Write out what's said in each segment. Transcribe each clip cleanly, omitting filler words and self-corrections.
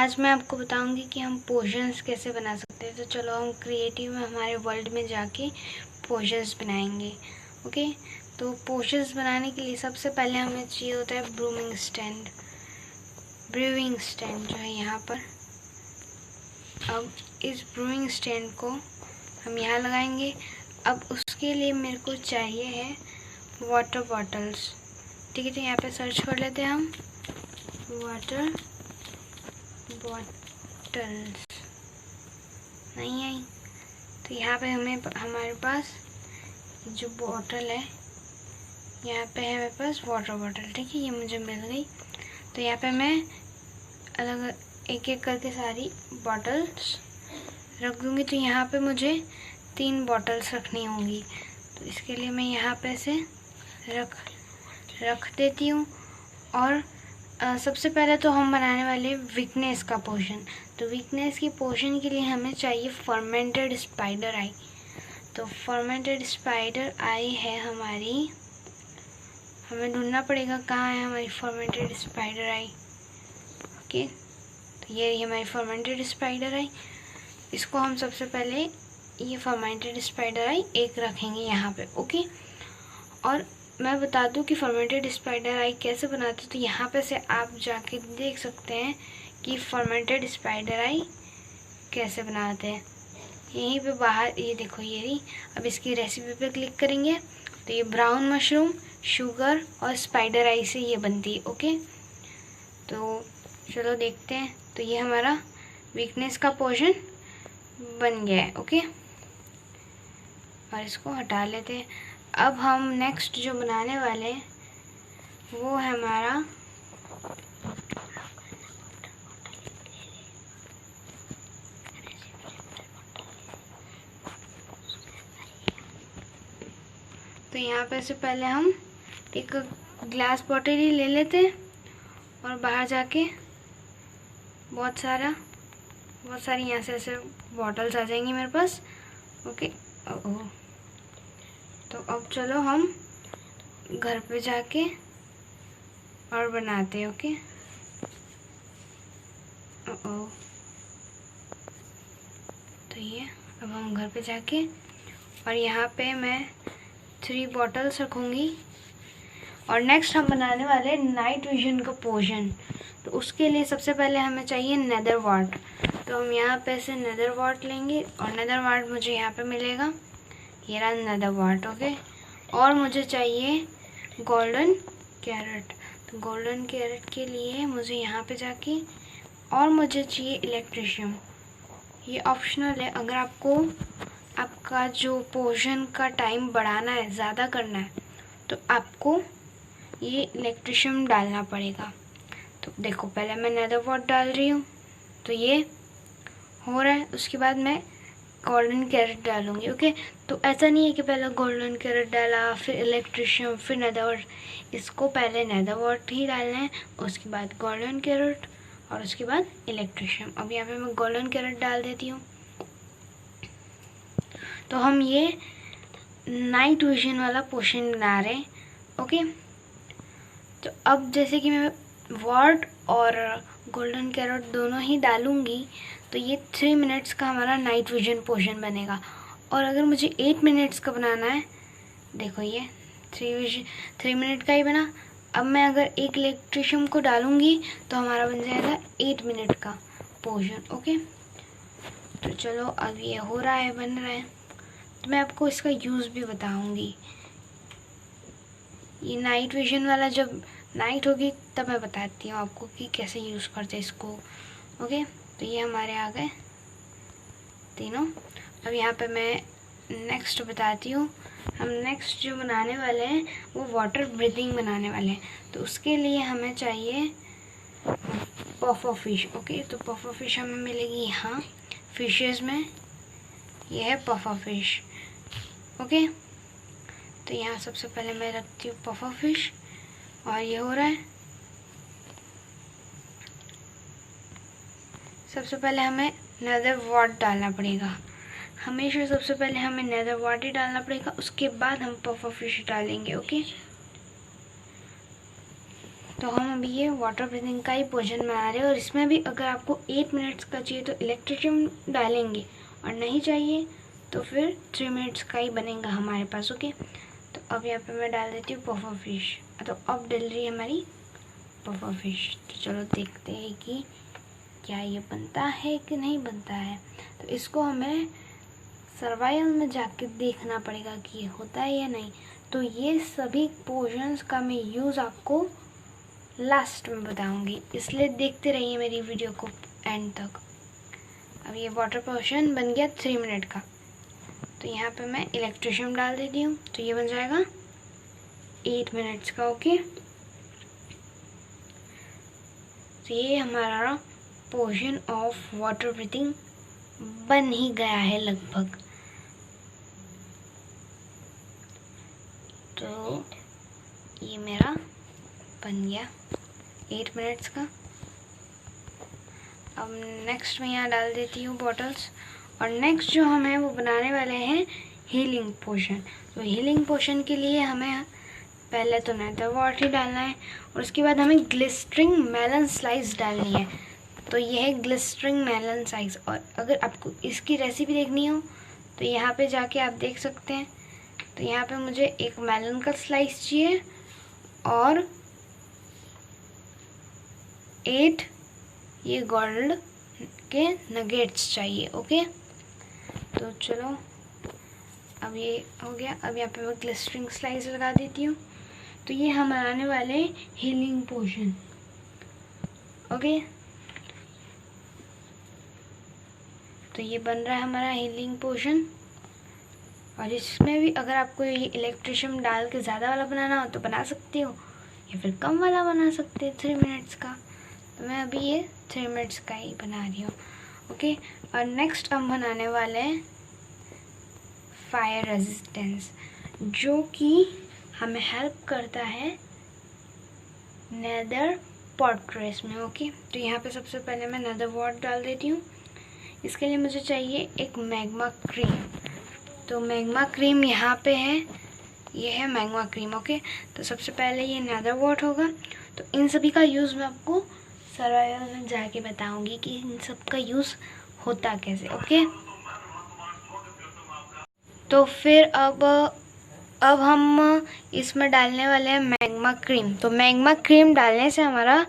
आज मैं आपको बताऊंगी कि हम पोशंस कैसे बना सकते हैं। तो चलो हम क्रिएटिव हमारे वर्ल्ड में जाके पोशंस बनाएंगे। ओके, तो पोशंस बनाने के लिए सबसे पहले हमें चाहिए होता है ब्रूइंग स्टैंड जो है यहाँ पर। अब इस ब्रूइंग स्टैंड को हम यहाँ लगाएंगे। अब उसके लिए मेरे को चाहिए है वाटर बॉटल्स। ठीक है, तो यहाँ पे सर्च कर लेते हैं हम वाटर बॉटल्स। नहीं आई, तो यहाँ पे हमारे पास जो बॉटल है, यहाँ पे है मेरे पास वाटर बॉटल। ठीक है, ये मुझे मिल गई। तो यहाँ पे मैं अलग एक एक करके सारी बॉटल्स रख दूँगी। तो यहाँ पे मुझे 3 बॉटल्स रखनी होंगी। तो इसके लिए मैं यहाँ पे से रख देती हूँ। और सबसे पहले तो हम बनाने वाले वीकनेस का पोर्शन। तो वीकनेस की पोर्शन के लिए हमें चाहिए फर्मेंटेड स्पाइडर आई। तो फर्मेंटेड स्पाइडर आई है हमारी, हमें ढूंढना पड़ेगा कहाँ है हमारी फर्मेंटेड स्पाइडर आई। ओके, तो ये रही हमारी फर्मेंटेड स्पाइडर आई। इसको हम सबसे पहले ये फर्मेंटेड स्पाइडर आई एक रखेंगे यहाँ पे। ओके, और मैं बता दूं कि फर्मेंटेड स्पाइडर आई कैसे बनाते हैं। तो यहाँ पे से आप जाके देख सकते हैं कि फर्मेंटेड स्पाइडर आई कैसे बनाते हैं। यहीं पे बाहर ये देखो, ये रही। अब इसकी रेसिपी पे क्लिक करेंगे तो ये ब्राउन मशरूम, शुगर और स्पाइडर आई से ये बनती है। ओके, तो चलो देखते हैं। तो ये हमारा वीकनेस का पोर्शन बन गया है। ओके, और इसको हटा लेते हैं। अब हम नेक्स्ट जो बनाने वाले हैं वो है हमारा तो यहाँ पे से पहले हम एक ग्लास बॉटल ही ले लेते हैं और बाहर जाके बहुत सारी यहाँ से ऐसे बॉटल्स आ जाएंगी मेरे पास। ओके, तो अब चलो हम घर पे जाके और बनाते हैं। ओके, तो ये अब हम घर पे जाके और यहाँ पे मैं 3 बॉटल्स रखूँगी। और नेक्स्ट हम बनाने वाले नाइट विजन का पोर्शन। तो उसके लिए सबसे पहले हमें चाहिए नेदर वार्ट। तो हम यहाँ पे से नेदर वार्ट लेंगे और नेदर वार्ट मुझे यहाँ पे मिलेगा, ये रहा नेदर वार्ट। ओके, और मुझे चाहिए गोल्डन कैरेट। तो गोल्डन कैरेट के लिए मुझे यहाँ पे जाके और मुझे चाहिए इलेक्ट्रिशियम। ये ऑप्शनल है, अगर आपको आपका जो पोर्शन का टाइम बढ़ाना है, ज़्यादा करना है, तो आपको ये इलेक्ट्रिशियम डालना पड़ेगा। तो देखो, पहले मैं नेदर वार्ट डाल रही हूँ तो ये हो रहा है। उसके बाद मैं गोल्डन कैरेट डालूंगी। ओके, तो ऐसा नहीं है कि पहले गोल्डन कैरेट डाला फिर इलेक्ट्रिशियम फिर नेदर वार्ट। इसको पहले नेदर वार्ट ही डालना है, उसके बाद गोल्डन कैरेट और उसके बाद इलेक्ट्रिशियम। अब यहाँ पे मैं गोल्डन कैरेट डाल देती हूँ। तो हम ये नाइट विजन वाला पोर्शन बना रहे हैं। ओके, तो अब जैसे कि मैं वार्ट और गोल्डन कैरेट दोनों ही डालूंगी तो ये 3 मिनट्स का हमारा नाइट विजन पोर्शन बनेगा। और अगर मुझे 8 मिनट्स का बनाना है, देखो ये 3 मिनट का ही बना। अब मैं अगर एक इलेक्ट्रिशियम को डालूंगी तो हमारा बन जाएगा 8 मिनट का पोर्शन। ओके, तो चलो अब ये हो रहा है, बन रहा है। तो मैं आपको इसका यूज़ भी बताऊंगी। ये नाइट विजन वाला जब नाइट होगी तब मैं बताती हूँ आपको कि कैसे यूज़ करते हैं इसको। ओके, तो ये हमारे आ गए तीनों। अब यहाँ पे मैं नेक्स्ट बताती हूँ। हम नेक्स्ट जो बनाने वाले हैं वो वाटर ब्रीथिंग बनाने वाले हैं। तो उसके लिए हमें चाहिए पफर फिश। ओके, तो पफर फिश हमें मिलेगी यहाँ फिशेस में, ये है पफर फिश। ओके, तो यहाँ सबसे पहले मैं रखती हूँ पफर फिश और ये हो रहा है। सबसे पहले हमें नेदर वार्ट डालना पड़ेगा। हमेशा सबसे पहले हमें नेदर वार्ट ही डालना पड़ेगा, उसके बाद हम पफर फिश डालेंगे। ओके, तो हम अभी ये वाटर ब्रीथिंग का ही पोर्शन बना रहे हैं, और इसमें भी अगर आपको 8 मिनट्स का चाहिए तो इलेक्ट्रिशियम डालेंगे, और नहीं चाहिए तो फिर 3 मिनट्स का ही बनेगा हमारे पास। ओके, तो अब यहाँ पे मैं डाल देती हूँ पफर फिश। तो अब डल रही है हमारी पफर फिश। तो चलो देखते हैं कि क्या ये बनता है कि नहीं बनता है। तो इसको हमें सर्वाइवल में जाके देखना पड़ेगा कि ये होता है या नहीं। तो ये सभी पोर्शंस का मैं यूज़ आपको लास्ट में बताऊंगी, इसलिए देखते रहिए मेरी वीडियो को एंड तक। अब ये वाटर पोर्शन बन गया 3 मिनट का। तो यहाँ पे मैं इलेक्ट्रिशियम डाल देती हूँ, तो ये बन जाएगा 8 मिनट्स का। ओके, तो ये हमारा पोर्शन ऑफ वाटर ब्रीथिंग बन ही गया है लगभग। तो ये मेरा बन गया 8 मिनट्स का। अब नेक्स्ट मैं यहाँ डाल देती हूँ बॉटल्स, और नेक्स्ट जो हम हैं वो बनाने वाले हैं हीलिंग पोशन। तो हीलिंग पोशन के लिए हमें पहले तो नेदर वाटर डालना है, और उसके बाद हमें ग्लिस्टरिंग मेलन स्लाइस डालनी है। तो ये है ग्लिस्टरिंग मेलन स्लाइस, और अगर आपको इसकी रेसिपी देखनी हो तो यहाँ पे जाके आप देख सकते हैं। तो यहाँ पे मुझे एक मेलन का स्लाइस चाहिए और 8 ये गोल्ड के नगेट्स चाहिए। ओके, तो चलो अब ये हो गया। अब यहाँ पे मैं ग्लिस्टरिंग स्लाइस लगा देती हूँ। तो ये हम बनाने वाले हीलिंग पोशन। ओके, तो ये बन रहा है हमारा हीलिंग पोशन, और इसमें भी अगर आपको ये इलेक्ट्रिशियम डाल के ज़्यादा वाला बनाना हो तो बना सकते हो, या फिर कम वाला बना सकते हैं 3 मिनट्स का। तो मैं अभी ये 3 मिनट्स का ही बना रही हूँ। ओके, और नेक्स्ट हम बनाने वाले हैं फायर रेजिस्टेंस, जो कि हमें हेल्प करता है नेदर पॉटरेस में। ओके, तो यहाँ पे सबसे पहले मैं नेदर वॉट डाल देती हूँ। इसके लिए मुझे चाहिए एक मैग्मा क्रीम। तो मैग्मा क्रीम यहाँ पे है, ये है मैग्मा क्रीम। ओके, तो सबसे पहले ये नेदर वॉट होगा। तो इन सभी का यूज़ मैं आपको सर्वाइवल में जाके बताऊंगी कि इन सब का यूज़ होता कैसे। ओके, तो फिर अब हम इसमें डालने वाले हैं मैग्मा क्रीम। तो मैग्मा क्रीम डालने से हमारा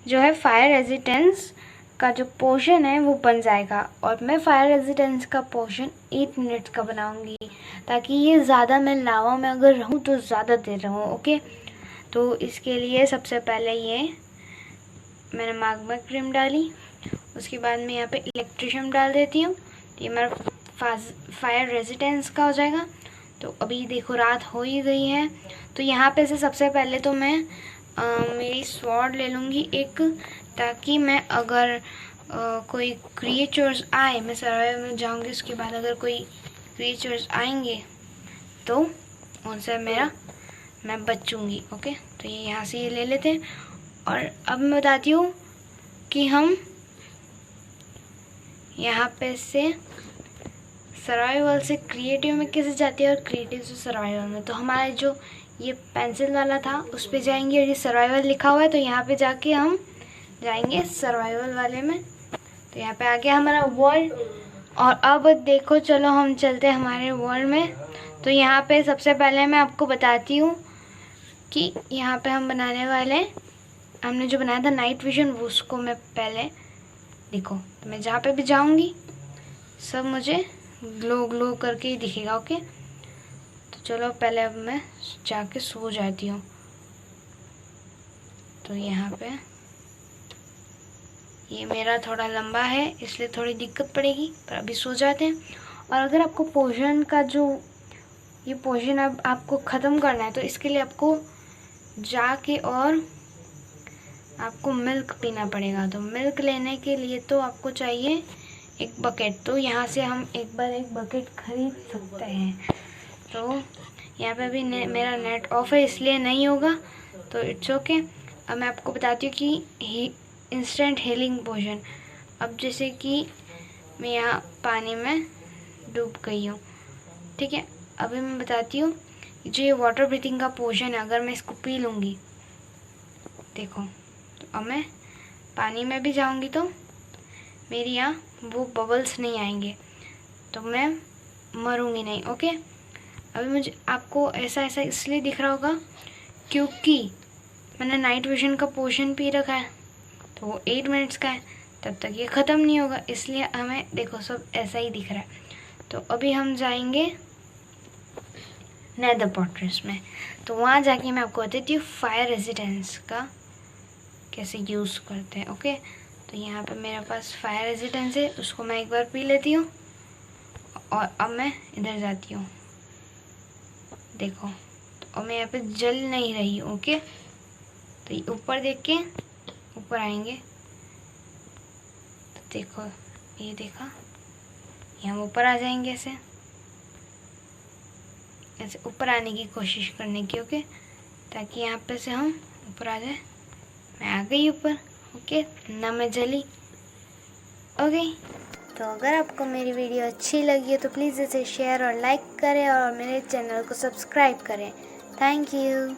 जो है फायर रेजिस्टेंस का जो पोर्शन है वो बन जाएगा, और मैं फायर रेजिस्टेंस का पोर्शन 8 मिनट्स का बनाऊंगी, ताकि ये ज़्यादा मैं लावा में अगर रहूँ तो ज़्यादा देर रहूँ। ओके, तो इसके लिए सबसे पहले ये मैंने मैग्मा क्रीम डाली, उसके बाद मैं यहाँ पे इलेक्ट्रिशियम डाल देती हूँ। तो ये मेरा फायर रेजिस्टेंस का हो जाएगा। तो अभी देखो रात हो ही गई है। तो यहाँ पे से सबसे पहले तो मैं मेरी स्वॉर्ड ले लूँगी एक, ताकि मैं अगर कोई क्रिएचर्स आए, मैं सर्वाइवल में जाऊँगी, उसके बाद अगर कोई क्रिएचर्स आएंगे तो उनसे मैं बचूँगी। ओके, तो ये यहाँ से ये ले लेते हैं। और अब मैं बताती हूँ कि हम यहाँ पे से सर्वाइवल से क्रिएटिव में कैसे जाते हैं और क्रिएटिव से सर्वाइवल में। तो हमारा जो ये पेंसिल वाला था उस पे जाएंगे, और ये सर्वाइवल लिखा हुआ है, तो यहाँ पे जाके हम जाएंगे सर्वाइवल वाले में। तो यहाँ पे आ गया हमारा वर्ल्ड। और अब देखो, चलो हम चलते हैं हमारे वर्ल्ड में। तो यहाँ पे सबसे पहले मैं आपको बताती हूँ कि यहाँ पे हम बनाने वाले, हमने जो बनाया था नाइट विजन, वो उसको मैं पहले देखो। तो मैं जहाँ पे भी जाऊँगी सब मुझे ग्लो ग्लो करके ही दिखेगा। ओके, तो चलो पहले अब मैं जाके सो जाती हूँ। तो यहाँ पे ये मेरा थोड़ा लंबा है, इसलिए थोड़ी दिक्कत पड़ेगी, पर अभी सो जाते हैं। और अगर आपको पोषण का जो ये पोषण अब आपको ख़त्म करना है, तो इसके लिए आपको जाके और आपको मिल्क पीना पड़ेगा। तो मिल्क लेने के लिए तो आपको चाहिए एक बकेट। तो यहाँ से हम एक बकेट खरीद सकते हैं। तो यहाँ पे अभी मेरा नेट ऑफ है, इसलिए नहीं होगा, तो इट्स ओके। अब मैं आपको बताती हूँ कि इंस्टेंट हीलिंग पोशन। अब जैसे कि मैं यहाँ पानी में डूब गई हूँ, ठीक है। अभी मैं बताती हूँ जो ये वाटर ब्रीथिंग का पोशन है, अगर मैं इसको पी लूँगी, देखो, तो अब मैं पानी में भी जाऊंगी तो मेरी यहाँ वो बबल्स नहीं आएंगे, तो मैं मरूंगी नहीं। ओके, अभी मुझे आपको ऐसा ऐसा इसलिए दिख रहा होगा क्योंकि मैंने नाइट विजन का पोशन पी रखा है, तो वो 8 मिनट्स का है, तब तक ये ख़त्म नहीं होगा, इसलिए हमें देखो सब ऐसा ही दिख रहा है। तो अभी हम जाएंगे नेदर पोर्ट्रेस में, तो वहाँ जाके मैं आपको बताती हूँ फायर रेजिस्टेंस का कैसे यूज़ करते हैं। ओके, तो यहाँ पे मेरे पास फायर रेजिस्टेंस है, उसको मैं एक बार पी लेती हूँ और अब मैं इधर जाती हूँ। देखो, तो अब मैं यहाँ पे जल नहीं रही हूँ। ओके, तो ये ऊपर देख के ऊपर आएंगे, तो देखो ये देखा, यहाँ ऊपर आ जाएंगे ऐसे ऐसे ऊपर आने की कोशिश करने की। ओके, ताकि यहाँ पे से हम ऊपर आ जाए। मैं आ गई ऊपर। ओके, ना मैं जली। ओके, तो अगर आपको मेरी वीडियो अच्छी लगी है तो प्लीज़ इसे शेयर और लाइक करें और मेरे चैनल को सब्सक्राइब करें। Thank you.